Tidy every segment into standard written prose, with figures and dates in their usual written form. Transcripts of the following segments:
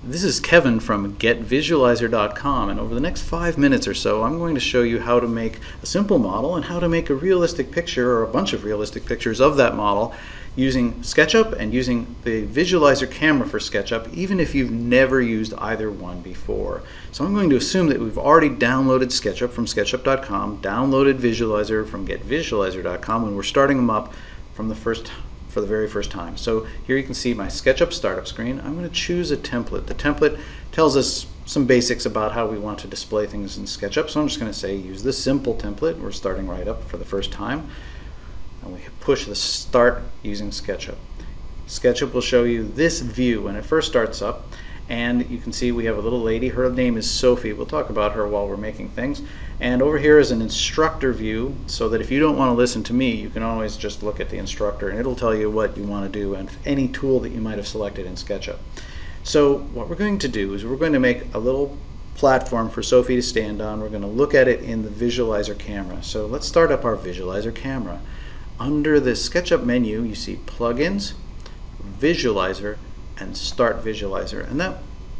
This is Kevin from GetVisualizer.com, and over the next 5 minutes or so I'm going to show you how to make a simple model and how to make a realistic picture or a bunch of realistic pictures of that model using SketchUp and using the Visualizer camera for SketchUp, even if you've never used either one before. So I'm going to assume that we've already downloaded SketchUp from SketchUp.com, downloaded Visualizer from GetVisualizer.com, and we're starting them up for the very first time. So here you can see my SketchUp startup screen. I'm going to choose a template. The template tells us some basics about how we want to display things in SketchUp. So I'm just going to say use the simple template. We're starting right up for the first time. And we push the start using SketchUp. SketchUp will show you this view when it first starts up. And you can see we have a little lady. Her name is Sophie. We'll talk about her while we're making things. And over here is an instructor view, so that if you don't want to listen to me, you can always just look at the instructor and it'll tell you what you want to do and any tool that you might have selected in SketchUp. So what we're going to do is we're going to make a little platform for Sophie to stand on. We're going to look at it in the Visualizer camera. So let's start up our Visualizer camera. Under the SketchUp menu, you see Plugins, Visualizer, and Start Visualizer, and that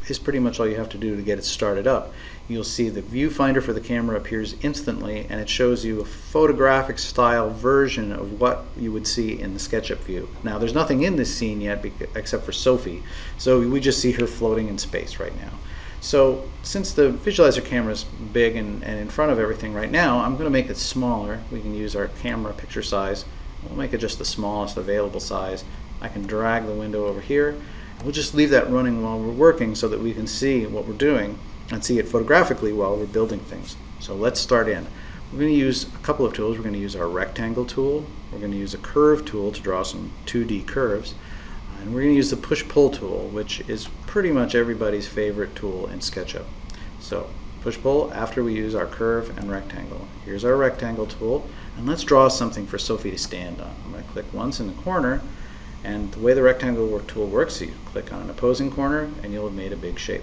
is pretty much all you have to do to get it started up. You'll see the viewfinder for the camera appears instantly, and it shows you a photographic style version of what you would see in the SketchUp view. Now there's nothing in this scene yet except for Sophie, so we just see her floating in space right now. So since the Visualizer camera is big and in front of everything right now, I'm going to make it smaller. We can use our camera picture size. We'll make it just the smallest available size. I can drag the window over here. We'll just leave that running while we're working so that we can see what we're doing and see it photographically while we're building things. So let's start in. We're going to use a couple of tools. We're going to use our rectangle tool. We're going to use a curve tool to draw some 2D curves. And we're going to use the push-pull tool, which is pretty much everybody's favorite tool in SketchUp. So push-pull after we use our curve and rectangle. Here's our rectangle tool, and let's draw something for Sophie to stand on. I'm going to click once in the corner, and the way the rectangle tool works, you click on an opposing corner and you'll have made a big shape.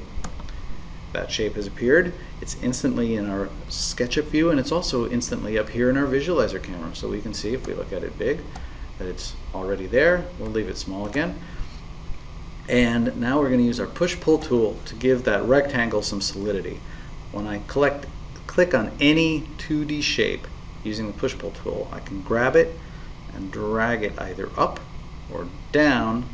That shape has appeared. It's instantly in our SketchUp view, and it's also instantly up here in our Visualizer camera. So we can see if we look at it big that it's already there. We'll leave it small again. And now we're going to use our push-pull tool to give that rectangle some solidity. When I click on any 2D shape using the push-pull tool, I can grab it and drag it either up or down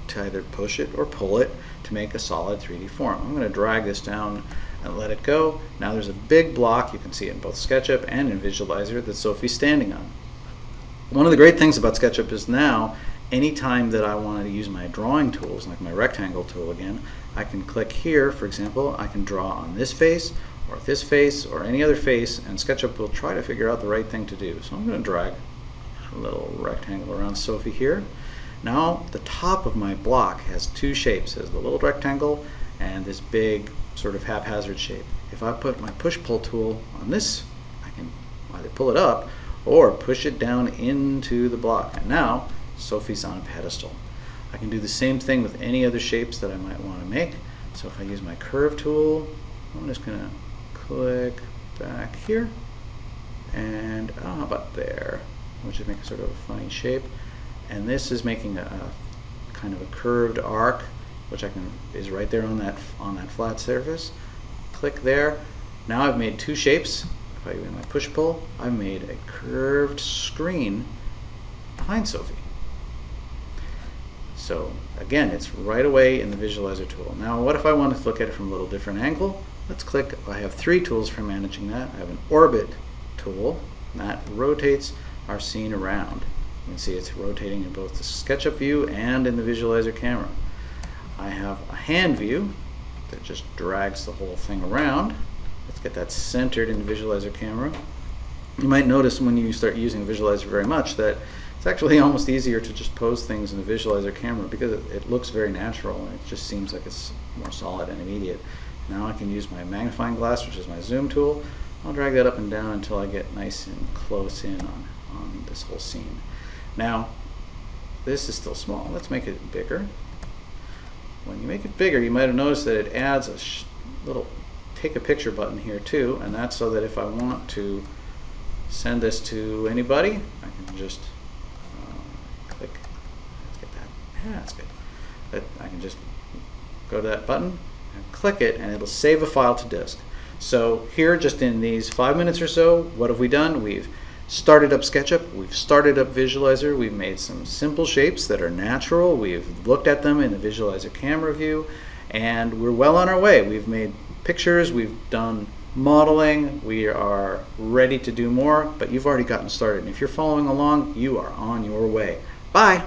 to either push it or pull it to make a solid 3D form. I'm going to drag this down and let it go. Now there's a big block, you can see it in both SketchUp and in Visualizer, that Sophie's standing on. One of the great things about SketchUp is now, anytime that I want to use my drawing tools, like my rectangle tool again, I can click here, for example, I can draw on this face or any other face, and SketchUp will try to figure out the right thing to do. So I'm going to drag a little rectangle around Sophie here. Now the top of my block has two shapes. It has the little rectangle and this big sort of haphazard shape. If I put my push-pull tool on this, I can either pull it up or push it down into the block. And now Sophie's on a pedestal. I can do the same thing with any other shapes that I might want to make. So if I use my curve tool, I'm just going to click back here and how about there, which is making sort of a funny shape. And this is making a kind of a curved arc, which is right there on that flat surface. Click there. Now I've made two shapes. If I use my push-pull, I've made a curved screen behind Sophie. So again, it's right away in the Visualizer tool. Now what if I want to look at it from a little different angle? Let's click. I have three tools for managing that. I have an orbit tool that rotates our scene around. You can see it's rotating in both the SketchUp view and in the Visualizer camera. I have a hand view that just drags the whole thing around. Let's get that centered in the Visualizer camera. You might notice when you start using Visualizer very much that it's actually almost easier to just pose things in the Visualizer camera because it looks very natural and it just seems like it's more solid and immediate. Now I can use my magnifying glass, which is my zoom tool. I'll drag that up and down until I get nice and close in on this whole scene. Now, this is still small. Let's make it bigger. When you make it bigger, you might have noticed that it adds a little take a picture button here too, and that's so that if I want to send this to anybody, I can just click. Let's get that. Yeah, that's good. But I can just go to that button, and click it, and it'll save a file to disk. So here, just in these 5 minutes or so, what have we done? We've started up SketchUp, we've started up Visualizer, we've made some simple shapes that are natural, we've looked at them in the Visualizer camera view, and we're well on our way. We've made pictures, we've done modeling, we are ready to do more, but you've already gotten started. And if you're following along, you are on your way. Bye!